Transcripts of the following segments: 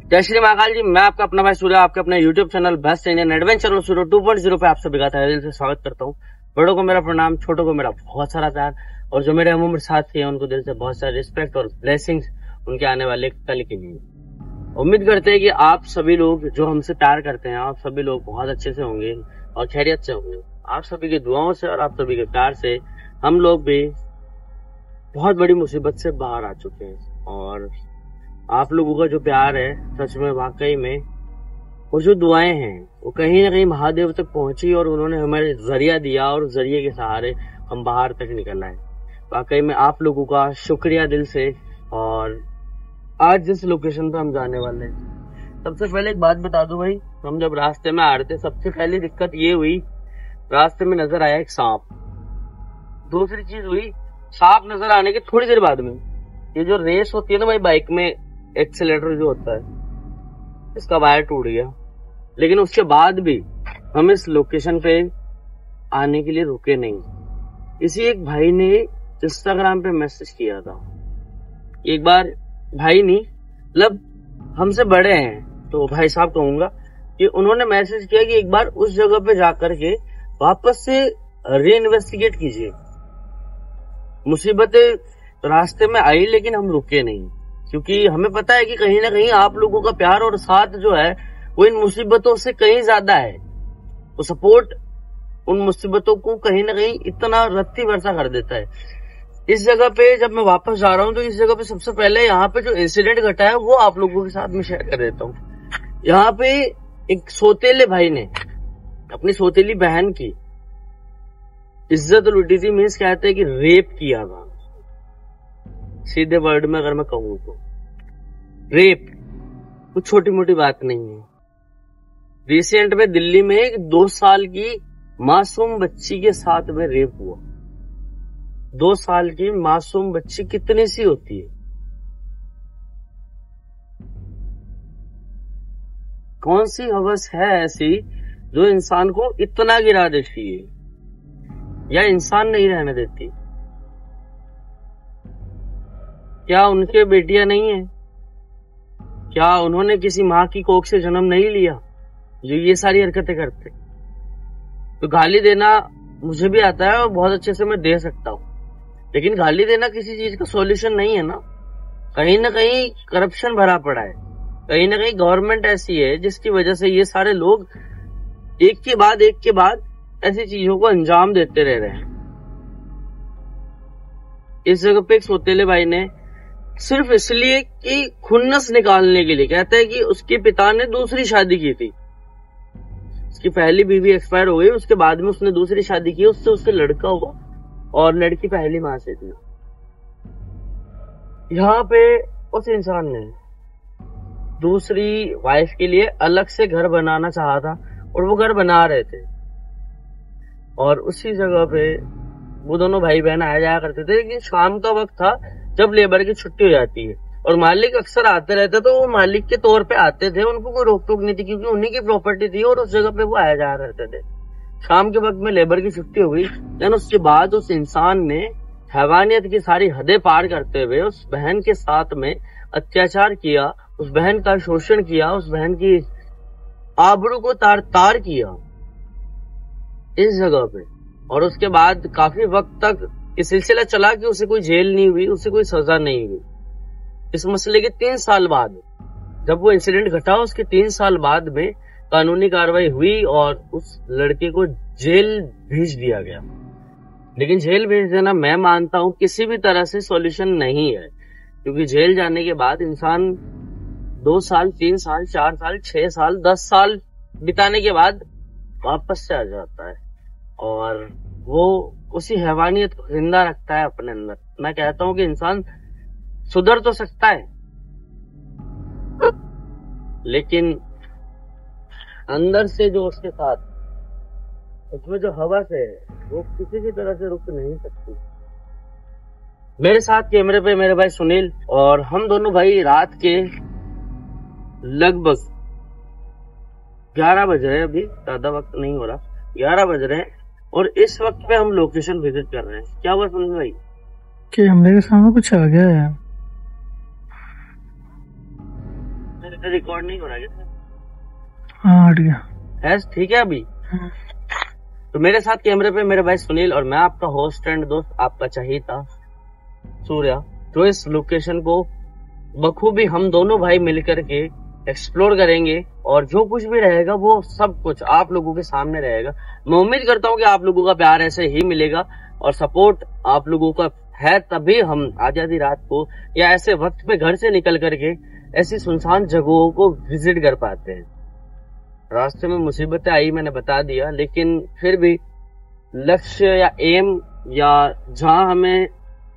जय श्री महाकाल जी। मैं आपका अपना भाई सूर्य, आपके अपने YouTube channel best Indian adventure Surya 2.0 पे आप सभी का तहे दिल से स्वागत करता हूँ। बड़ों को मेरा प्रणाम, छोटों को मेरा बहुत सारा प्यार, और जो मेरे हम उम्र साथी हैं उनको दिल से बहुत सारे रिस्पेक्ट और ब्लेसिंग्स उनके आने वाले कल के लिए। उम्मीद करते हैं कि आप सभी लोग जो हमसे प्यार करते हैं, आप सभी लोग बहुत अच्छे से होंगे और खैरियत से होंगे। आप सभी की दुआओं से और आप सभी के प्यार से हम लोग भी बहुत बड़ी मुसीबत से बाहर आ चुके हैं। और आप लोगों का जो प्यार है, सच में वाकई में वो जो दुआएं हैं वो कहीं ना कहीं महादेव तक पहुंची और उन्होंने हमें जरिया दिया और जरिए के सहारे हम बाहर तक निकल आए। वाकई में आप लोगों का शुक्रिया दिल से। और आज जिस लोकेशन पे हम जाने वाले हैं, सबसे पहले एक बात बता दूं भाई, हम जब रास्ते में आ रहे थे सबसे पहली दिक्कत ये हुई, रास्ते में नजर आया एक सांप। दूसरी चीज हुई, सांप नजर आने के थोड़ी देर बाद में ये जो रेस होती है ना भाई बाइक में, एक्सीलरेटर जो होता है इसका वायर टूट गया। लेकिन उसके बाद भी हम इस लोकेशन पे आने के लिए रुके नहीं। इसी एक भाई ने इंस्टाग्राम पे मैसेज किया था, एक बार भाई नहीं मतलब हमसे बड़े हैं तो भाई साहब कहूंगा, कि उन्होंने मैसेज किया कि एक बार उस जगह पे जाकर के वापस से री इन्वेस्टिगेट कीजिए। मुसीबतें रास्ते में आई लेकिन हम रुके नहीं, क्योंकि हमें पता है कि कहीं ना कहीं आप लोगों का प्यार और साथ जो है वो इन मुसीबतों से कहीं ज्यादा है। वो सपोर्ट उन मुसीबतों को कहीं ना कहीं इतना रत्ती भरसा कर देता है। इस जगह पे जब मैं वापस जा रहा हूँ तो इस जगह पे सबसे पहले यहाँ पे जो इंसिडेंट घटा है वो आप लोगों के साथ में शेयर कर देता हूँ। यहाँ पे एक सोतेले भाई ने अपनी सोतेली बहन की इज्जत लूटी थी। मीन्स कहते हैं कि रेप किया था, सीधे वर्ड में अगर मैं कहूँ तो रेप कुछ छोटी मोटी बात नहीं है। रिसेंट में दिल्ली में एक 2 साल की मासूम बच्ची के साथ में रेप हुआ। 2 साल की मासूम बच्ची कितनी सी होती है? कौन सी हवस है ऐसी जो इंसान को इतना गिरा देती है या इंसान नहीं रहने देती? क्या उनके बेटियां नहीं है? क्या उन्होंने किसी माँ की कोख से जन्म नहीं लिया जो ये सारी हरकतें करते? तो गाली देना मुझे भी आता है और बहुत अच्छे से मैं दे सकता हूँ, लेकिन गाली देना किसी चीज का सॉल्यूशन नहीं है ना। कहीं ना कहीं करप्शन भरा पड़ा है, कहीं ना कहीं गवर्नमेंट ऐसी है जिसकी वजह से ये सारे लोग एक के बाद ऐसी चीजों को अंजाम देते रह रहे हैं। इस जगह पे एक सोतेले भाई ने सिर्फ इसलिए कि खुन्नस निकालने के लिए, कहते हैं कि उसके पिता ने दूसरी शादी की थी, उसकी पहली बीवी एक्सपायर हो गई, उसके बाद में उसने दूसरी शादी की, उससे उससे लड़का हुआ और लड़की पहली मां से थी। यहाँ पे उस इंसान ने दूसरी वाइफ के लिए अलग से घर बनाना चाहा था और वो घर बना रहे थे। और उसी जगह पे वो दोनों भाई बहन आया जाया करते थे, लेकिन शाम का वक्त था जब लेबर की छुट्टी हो जाती है और मालिक अक्सर आते रहते, तो वो मालिक के तौर पे आते थे, उनको कोई रोक टोक नहीं थी क्योंकि उन्हीं की प्रॉपर्टी थी और उस जगह पे वो आया जाया करते थे। शाम के वक्त में लेबर की छुट्टी हो गई, लेकिन उसके बाद उस इंसान ने हैवानियत की सारी हदें पार करते हुए उस बहन के साथ में अत्याचार किया, उस बहन का शोषण किया, उस बहन की आबरू को तार तार किया इस जगह पे। और उसके बाद काफी वक्त तक ये सिलसिला चला कि उसे कोई जेल नहीं हुई, उसे कोई सजा नहीं हुई। इस मसले के 3 साल बाद जब वो इंसिडेंट घटा, उसके 3 साल बाद में कानूनी कार्रवाई हुई और उस लड़के को जेल भेज दिया गया। लेकिन जेल भेज देना मैं मानता हूं किसी भी तरह से सॉल्यूशन नहीं है, क्योंकि जेल जाने के बाद इंसान 2 साल 3 साल 4 साल 6 साल 10 साल बिताने के बाद वापस से आ जाता है और वो उसी हैवानियत को जिंदा रखता है अपने अंदर। मैं कहता हूं कि इंसान सुधर तो सकता है, लेकिन अंदर से जो उसके साथ उसमें जो हवस है वो किसी भी तरह से रुक नहीं सकती। मेरे साथ कैमरे पे मेरे भाई सुनील, और हम दोनों भाई रात के लगभग 11 बज रहे हैं, अभी ज्यादा वक्त नहीं हो रहा, 11 बज रहे हैं और इस वक्त पे हम लोकेशन विजिट कर रहे हैं। क्या हुआ सुनील भाई? कि हमने के सामने कुछ आ गया है। रिकॉर्ड नहीं हो रहा है? हाँ हट गया। यस ठीक है अभी। तो मेरे साथ कैमरे पे मेरे भाई सुनील और मैं आपका होस्ट एंड दोस्त आपका चहीता सूर्या। तो इस लोकेशन को बखूबी हम दोनों भाई मिलकर के एक्सप्लोर करेंगे और जो कुछ भी रहेगा वो सब कुछ आप लोगों के सामने रहेगा। मैं उम्मीद करता हूँ कि आप लोगों का प्यार ऐसे ही मिलेगा और सपोर्ट आप लोगों का है, तभी हम आधी रात को या ऐसे वक्त पे घर से निकल करके ऐसी सुनसान जगहों को विजिट कर पाते हैं। रास्ते में मुसीबतें आई मैंने बता दिया, लेकिन फिर भी लक्ष्य या एम या जहां हमें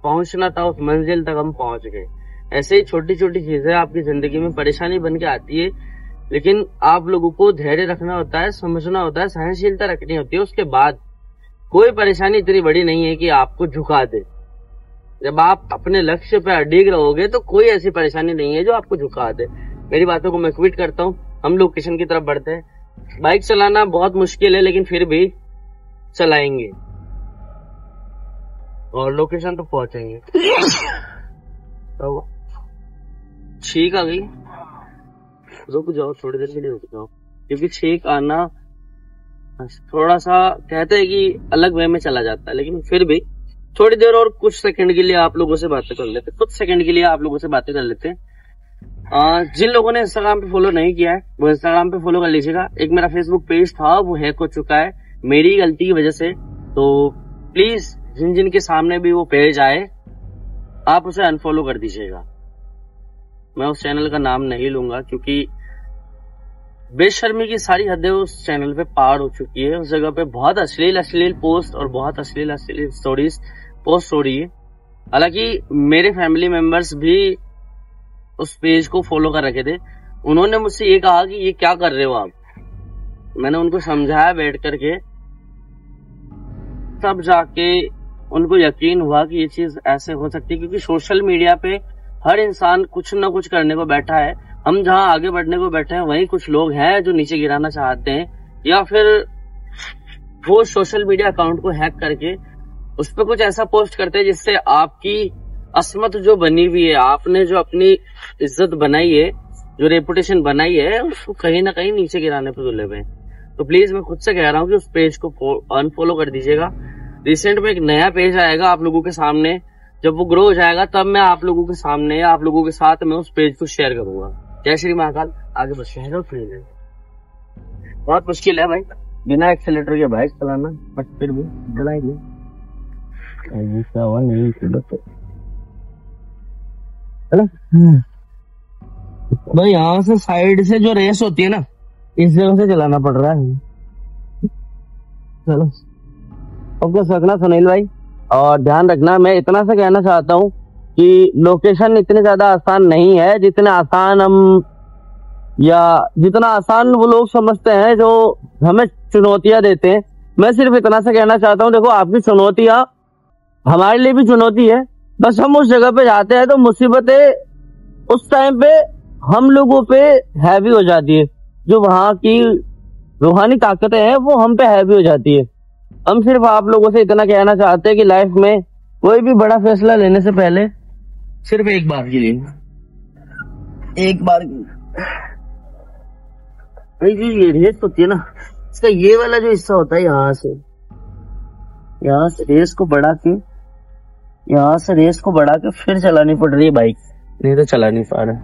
पहुंचना था उस मंजिल तक हम पहुंच गए। ऐसे ही छोटी छोटी चीजें आपकी जिंदगी में परेशानी बन के आती है, लेकिन आप लोगों को धैर्य रखना होता है, समझना होता है, सहनशीलता रखनी होती है। उसके बाद कोई परेशानी इतनी बड़ी नहीं है कि आपको झुका दे। जब आप अपने लक्ष्य पे अडिग रहोगे तो कोई ऐसी परेशानी नहीं है जो आपको झुका दे। मेरी बातों को मैं क्विट करता हूँ, हम लोकेशन की तरफ बढ़ते हैं। बाइक चलाना बहुत मुश्किल है लेकिन फिर भी चलाएंगे और लोकेशन तक पहुंचेंगे। तो छींक आ गई, रुक जाओ थोड़ी देर के लिए, रुक जाओ, क्योंकि छींक आना थोड़ा सा कहते हैं कि अलग वे में चला जाता है, लेकिन फिर भी थोड़ी देर और कुछ सेकंड के लिए आप लोगों से बातें कर लेते, कुछ सेकंड के लिए आप लोगों से बातें कर लेते हैं। जिन लोगों ने इंस्टाग्राम पे फॉलो नहीं किया है वो इंस्टाग्राम पे फॉलो कर लीजिएगा। एक मेरा फेसबुक पेज था वो हैक हो चुका है मेरी गलती की वजह से, तो प्लीज जिन जिन के सामने भी वो पेज आए आप उसे अनफॉलो कर दीजिएगा। मैं उस चैनल का नाम नहीं लूंगा क्योंकि बेशर्मी की सारी हदें उस चैनल पे पार हो चुकी है। उस जगह पे बहुत अश्लील पोस्ट और बहुत अश्लील स्टोरीज पोस्ट हो रही है। हालांकि मेरे फैमिली मेंबर्स भी उस पेज को फॉलो कर रखे थे, उन्होंने मुझसे ये कहा कि ये क्या कर रहे हो आप। मैंने उनको समझाया बैठ करके, तब जाके उनको यकीन हुआ कि ये चीज ऐसे हो सकती है, क्योंकि सोशल मीडिया पे हर इंसान कुछ ना कुछ करने को बैठा है। हम जहां आगे बढ़ने को बैठे हैं वहीं कुछ लोग हैं जो नीचे गिराना चाहते हैं, या फिर वो सोशल मीडिया अकाउंट को हैक करके उस पर कुछ ऐसा पोस्ट करते हैं जिससे आपकी असमत जो बनी हुई है, आपने जो अपनी इज्जत बनाई है, जो रेपुटेशन बनाई है, उसको कहीं ना कहीं नीचे गिराने पे तुले हुए हैं। तो प्लीज मैं खुद से कह रहा हूँ कि उस पेज को अनफॉलो कर दीजिएगा। रिसेंट में एक नया पेज आएगा आप लोगों के सामने, जब वो ग्रो हो जाएगा तब मैं आप लोगों के सामने या आप लोगों के साथ मैं उस पेज को शेयर करूंगा। जय श्री महाकाल। आगे बढ़ते हैं। बहुत मुश्किल है भाई बिना एक्सीलेटर के बाइक चलाना, बट फिर भी चलाएंगे। भाई यहाँ से साइड से जो रेस होती है ना, इस जगह से चलाना पड़ रहा है। चलो ओके सकना सुनील भाई, और ध्यान रखना। मैं इतना सा कहना चाहता हूँ कि लोकेशन इतनी ज्यादा आसान नहीं है जितना आसान वो लोग समझते हैं जो हमें चुनौतियां देते हैं। मैं सिर्फ इतना सा कहना चाहता हूँ, देखो आपकी चुनौतियां हमारे लिए भी चुनौती है। बस हम उस जगह पे जाते हैं तो मुसीबतें उस टाइम पे हम लोगों पे हैवी हो जाती है, जो वहां की रूहानी ताकतें हैं वो हम पे हैवी हो जाती है। हम सिर्फ आप लोगों से इतना कहना चाहते हैं कि लाइफ में कोई भी बड़ा फैसला लेने से पहले सिर्फ एक बार के लिए ये रेस होती है ना, इसका ये वाला जो हिस्सा होता है, यहाँ से रेस को बढ़ा के फिर चलानी पड़ रही है बाइक, नहीं तो चला नहीं पा रहा।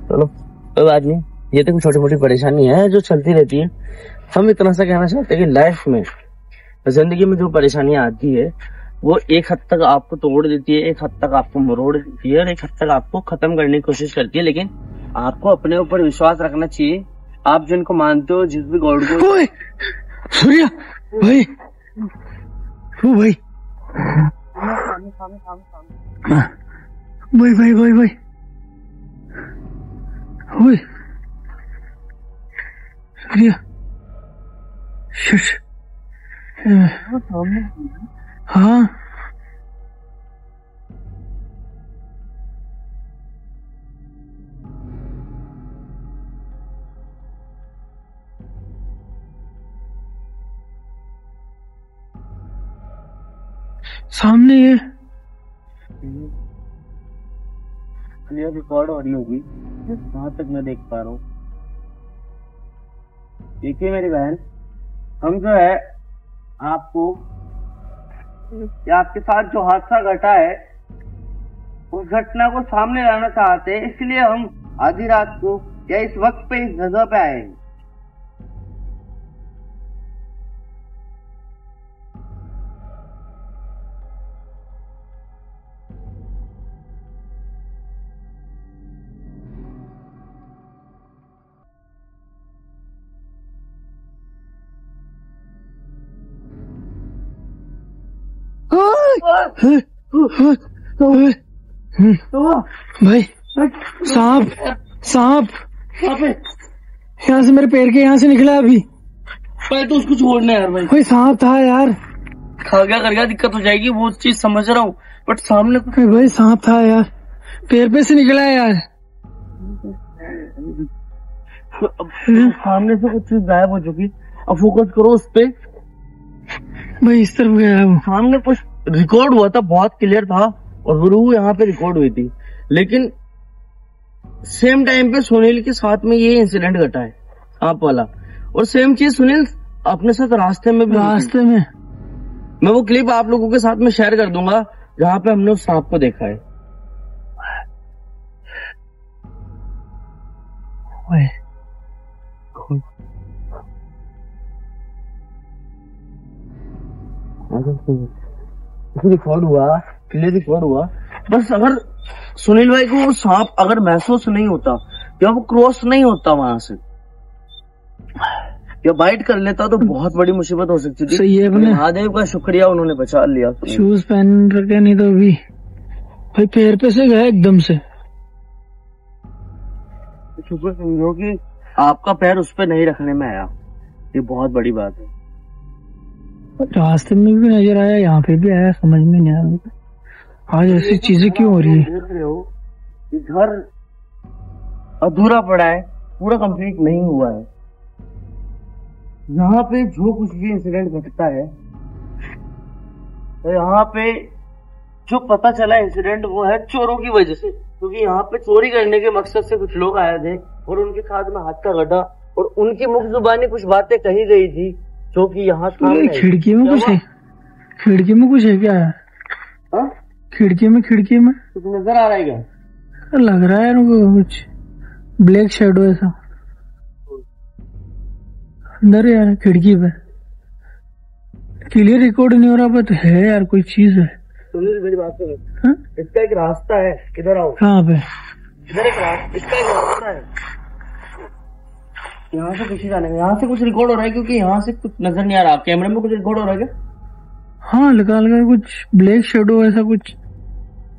चलो कोई बात नहीं, ये तो छोटी मोटी परेशानी है जो चलती रहती है। हम इतना सा कहना चाहते हैं कि लाइफ में, जिंदगी में जो परेशानियां आती है वो एक हद तक आपको तोड़ देती है, एक हद तक आपको मरोड़ देती है और एक हद तक आपको खत्म करने की कोशिश करती है। लेकिन आपको अपने ऊपर विश्वास रखना चाहिए। आप जिनको मानते हो, जिस भी गॉड को। सूर्या भाई, ओ भाई भाई ओए सूर्या, शिट। हाँ सामने ये क्लियर रिकॉर्ड हो रही होगी जहां तक मैं देख पा रहा हूँ। देखिए मेरी बहन, हम जो है आपको या आपके साथ जो हादसा घटा है उस घटना को सामने लाना चाहते हैं, इसलिए हम आधी रात को या इस वक्त पे इस जगह पे आए हैं। भाई सांप सांप यहाँ से मेरे पैर के यहाँ से निकला अभी। पहले तो उसको छोड़ना यार भाई। कोई सांप था यार। खा गया कर गया दिक्कत हो जाएगी, वो चीज समझ रहा हूँ, बट सामने भाई सांप था यार, पैर पे से निकला है यार। सामने से कुछ चीज गायब हो चुकी। अब फोकस करो उस पे। भाई इस तरफ गया है वो। सामने कुछ रिकॉर्ड हुआ था, बहुत क्लियर था, और वो यहाँ पे रिकॉर्ड हुई थी, लेकिन सेम टाइम पे सुनील के साथ में ये इंसिडेंट घटा है सांप वाला, और सेम चीज सुनील अपने साथ रास्ते में भी। रास्ते में मैं वो क्लिप आप लोगों के साथ में शेयर कर दूंगा जहाँ पे हमने उस सांप को देखा है। रिकॉर्ड हुआ, क्लियर रिकॉर्ड हुआ। बस अगर सुनील भाई को वो सांप अगर महसूस नहीं होता या वो क्रॉस नहीं होता वहां से या बाइट कर लेता तो बहुत बड़ी मुसीबत हो सकती थी। सही है, महादेव का शुक्रिया, उन्होंने बचा लिया। शूज पहन रखे, नहीं तो अभी भाई पैर पे से गया एकदम से। शुक्र समझो कि आपका पैर उस पर नहीं रखने में आया, ये बहुत बड़ी बात है। रास्ते में भी नजर आया, यहाँ पे भी आया, समझ में नहीं आया आज ऐसी चीजें क्यों हो रही है। घर अधूरा पड़ा है, पूरा कंप्लीट नहीं हुआ है। यहाँ पे जो कुछ भी इंसिडेंट घटता है, तो यहाँ पे जो पता चला इंसिडेंट वो है चोरों की वजह से, क्योंकि यहाँ पे चोरी करने के मकसद से कुछ लोग आए थे और उनके साथ में हादसा घटा और उनकी मुख जुबानी कुछ बातें कही गई थी जो कि यहाँ खिड़की में कुछ है। खिड़की में कुछ है क्या? हा? खिड़की में कुछ नजर आ रहा है क्या? लग रहा है उनको कुछ ब्लैक शेडो ऐसा अंदर यार। खिड़की पे क्लियर रिकॉर्ड नहीं हो रहा, बट है यार कोई चीज है। सुनील मेरी बात सुनो, इसका एक रास्ता है, इधर आओ। कहाँ पे? इधर एक रास्ता, इसका एक रास्ता है, यहाँ से पीछे जाने का। यहाँ से कुछ रिकॉर्ड हो रहा है, क्योंकि यहाँ से कुछ नजर नहीं आ रहा। कैमरे में कुछ रिकॉर्ड हो रहा है क्या? हाँ लगा कुछ ब्लैक शेडो ऐसा, कुछ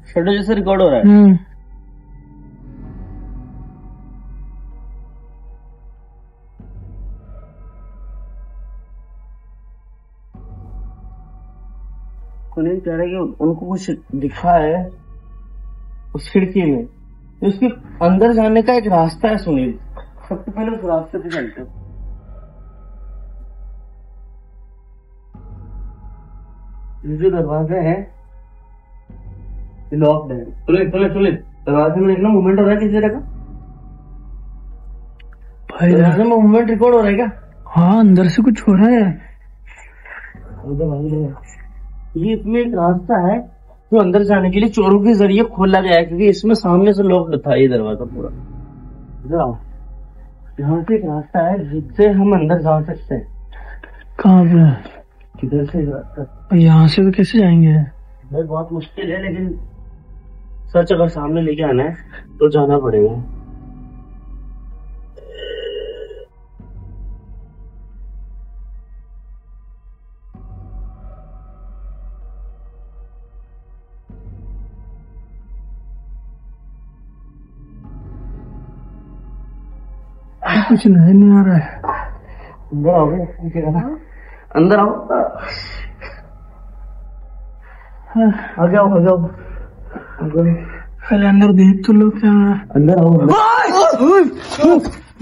शेडो जैसे रिकॉर्ड हो रहा है। सुनील कह रहे कि उनको कुछ दिखा है उस खिड़की में, तो उसके अंदर जाने का एक रास्ता है। सुनील सबसे पहले उस रास्ते पे चलते हो। ये जो दरवाजा है लॉक्ड है। सुनील दरवाजे में इतना मूवमेंट हो रहा है किसी तरह का? भाई दरवाजे में मूवमेंट रिकॉर्ड हो रहा है क्या? हाँ अंदर से कुछ हो रहा है। ये इसमें एक रास्ता है जो अंदर जाने के लिए चोरों के जरिए खोला गया है, क्योंकि इसमें सामने से लॉक्ड था ये दरवाजा पूरा। यहाँ से एक रास्ता है जिससे हम अंदर जा सकते हैं। कहाँ पे? किधर से? यहाँ से तो कैसे जाएंगे भाई? बहुत मुश्किल है, लेकिन सच अगर सामने लेके आना है तो जाना पड़ेगा। कुछ नजर नहीं आ रहा है। अंदर आओ, अंदर आओ, आ जाओ। पहले अंदर देख तो लो क्या। अंदर आओ।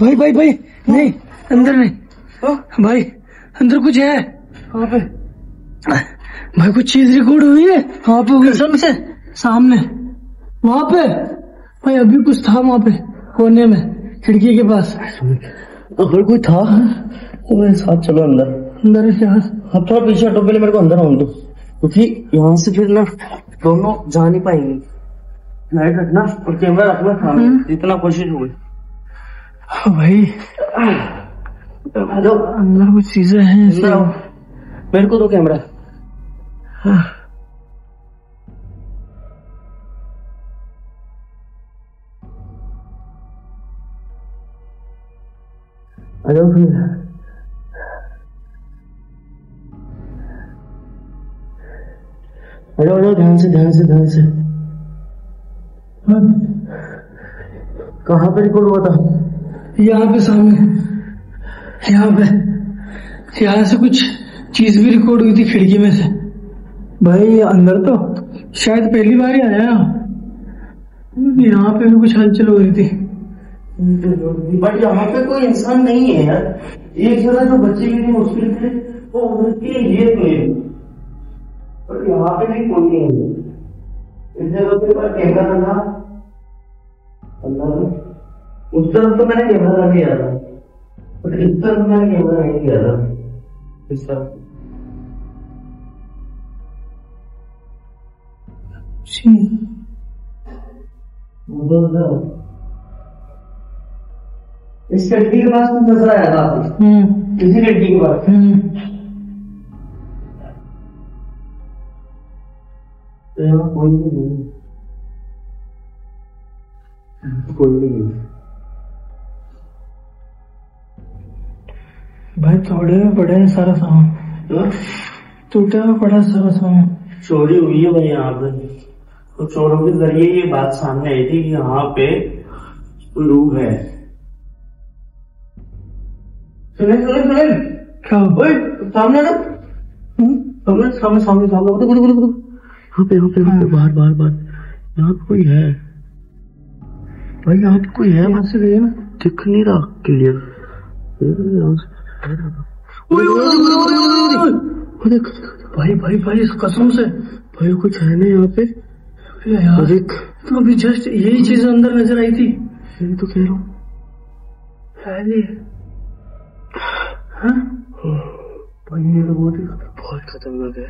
भाई नहीं, अंदर नहीं भाई, अंदर कुछ है। कहाँ पे? भाई कुछ चीज रिकॉर्ड हुई है वहाँ पे, कसम से सामने वहाँ पे। भाई अभी कुछ था वहाँ पे कोने में, खिड़की के पास। अगर कोई था तो मेरे साथ चलो अंदर। अंदर यहाँ अब थोड़ा पीछे हटो, पहले मेरे को अंदर आने दो, क्योंकि यहाँ से फिर ना दोनों जा नहीं पाएंगे। लाइट रखना और कैमरा रखना सामने, जितना कोशिश होगी। भाई हेलो, अंदर कुछ चीजें हैं ऐसे। मेरे को दो कैमरा। हेलो हेलो हेलो, ध्यान से ध्यान से ध्यान से। कहाँ पे रिकॉर्ड हुआ था? यहाँ पे सामने, यहाँ पे, यहाँ से कुछ चीज भी रिकॉर्ड हुई थी खिड़की में से। भाई अंदर तो शायद पहली बार ही आया, यहाँ पे भी कुछ हलचल हो रही थी। बट यहाँ पे कोई इंसान नहीं है यार। एक जगह जो बच्चे के लिए मुश्किल थे वो उनके लिए थे, पर यहाँ पे भी कोई नहीं है। इस जगह पे पर कैमरा था अंदर में। उस तरफ तो मैंने कैमरा रख दिया था, बट इस तरफ मैंने कैमरा नहीं किया था। इस तरफ इस खिड़की के पास कुछ नजर आया था आपको? इसी खिड़की के पास। तो यहाँ कोई नहीं, कोई नहीं भाई। थोड़े में पड़े हैं सारा सामान, टूटे में पड़ा सारा सामान। चोरी हुई है भाई यहाँ पे, तो चोरों के जरिए ये बात सामने आई थी कि यहाँ पे लोग है। सुने सुने सुने, क्या सामने ना, सामने सामने सामने सामने, यहाँ पे बाहर बाहर बाहर, यहाँ पे कोई है भाई, यहाँ पे कोई है। यहाँ से गए ना, दिख नहीं रहा क्लियर। भाई भाई भाई कसम से भाई कुछ है ना यहाँ पे यार। तो अभी जस्ट यही चीज अंदर नजर आई थी, यही तो कह रहा हूँ। भाई ये तो बहुत खतरनाक है।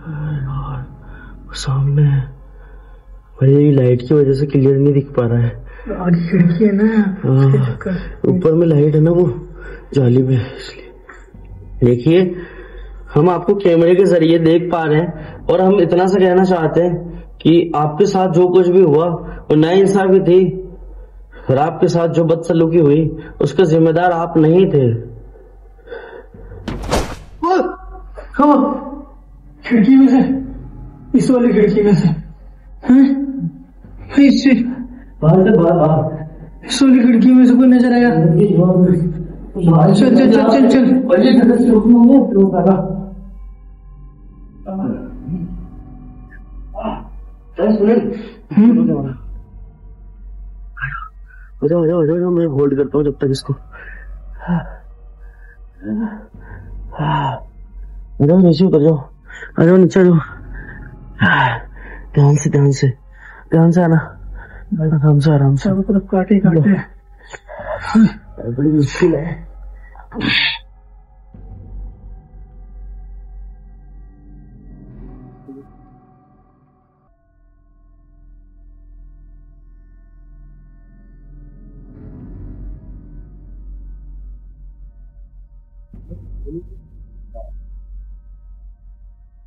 यार सामने भाई, ये लाइट की वजह से क्लियर नहीं दिख पा रहा है। आगे खिड़की है ना, ऊपर में लाइट है ना वो जाली में, इसलिए। देखिए हम आपको कैमरे के जरिए देख पा रहे हैं, और हम इतना सा कहना चाहते हैं कि आपके साथ जो कुछ भी हुआ वो नाइंसाफी थी, और आपके साथ जो बदसलूकी हुई उसका जिम्मेदार आप नहीं थे। खिड़की में से, इस वाली खिड़की में से, इससे बाहर से बाहर, इस वाली खिड़की में से कोई नजर आया? चल चल चल चल चल, मैं होल्ड करता हूँ जब तक इसको। नीचे उतर जाओ, आ जाओ नीचे, आ जाओ। ध्यान से ध्यान से ध्यान से आना, आराम से आराम से। सब तरफ काटे काटे, बड़ी मुश्किल है।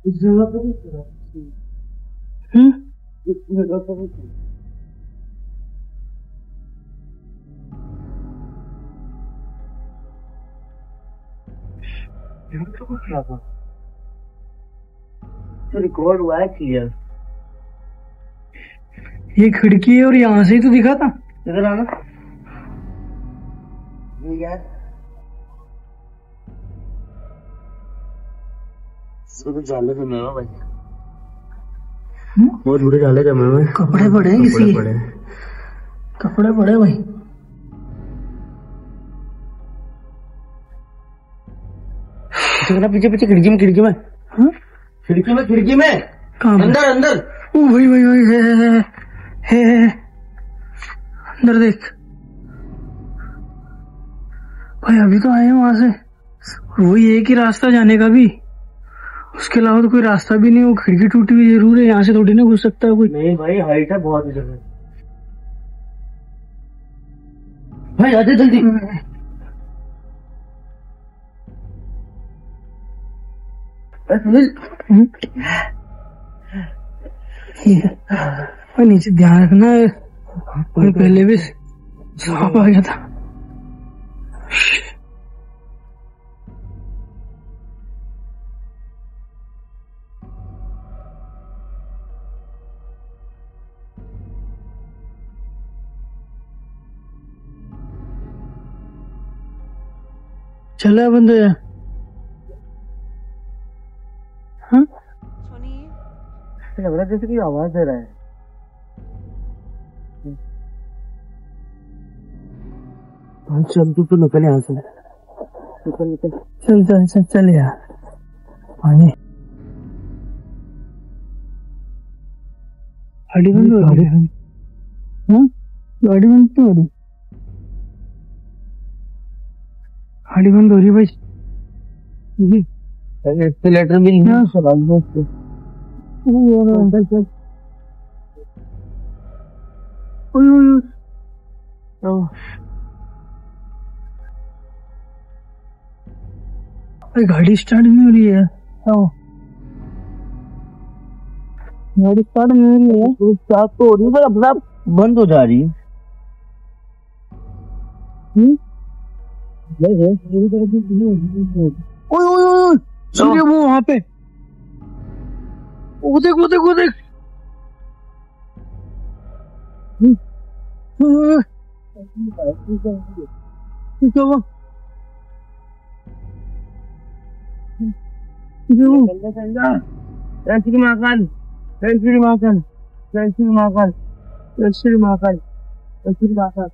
इस जगह पे इस जगह पे तो रिकॉर्ड हुआ है क्लियर। ये खिड़की है और यहाँ से ही तो दिखा था। इधर आना, ये क्या है? तो जाले जमे हुए भाई, बहुत बुरे जाले जमे हुए। कपड़े पड़े हैं किसी, कपड़े पड़े भाई। पीछे पीछे खिड़की में, खिड़की में, खिड़की में, खिड़की में, कहाँ? अंदर अंदर। वही वही वही है अंदर देख भाई, अभी तो आए हैं वहां से, वही एक ही रास्ता जाने का भी, उसके अलावा तो कोई रास्ता भी नहीं। वो खिड़की टूटी हुई जरूर है, यहाँ से थोड़ी ना घुस सकता है कोई। नहीं भाई, हाइट है बहुत जगह। भाई आते जल्दी। और नीचे ध्यान रखना, और पहले भी सांप आ गया था। चला बंदे, हाँ लग रहा है जैसे कि आवाज दे रहा है। चल तू तो निकल यहाँ से, निकल निकल। चल चल चल चल यार, आगे गाड़ी बंद हो रही है। हाँ गाड़ी बंद क्यों हो रही? गाड़ी बंद हो रही भाई। एक्सीलेटर भी नहीं है, सवाल दोस्त। गाड़ी स्टार्ट नहीं हो रही है। गाड़ी स्टार्ट नहीं हो रही है, स्टार्ट तो हो रही है पर अपना बंद हो जा रही है। सूर्य वो वहां पे, वो देख वो देख वो देख। क्या हुआ? जय श्री महाकाल, जय श्री महाकाल, जय श्री महाकाल, जय श्री महाकाल, जय श्री महाकाल।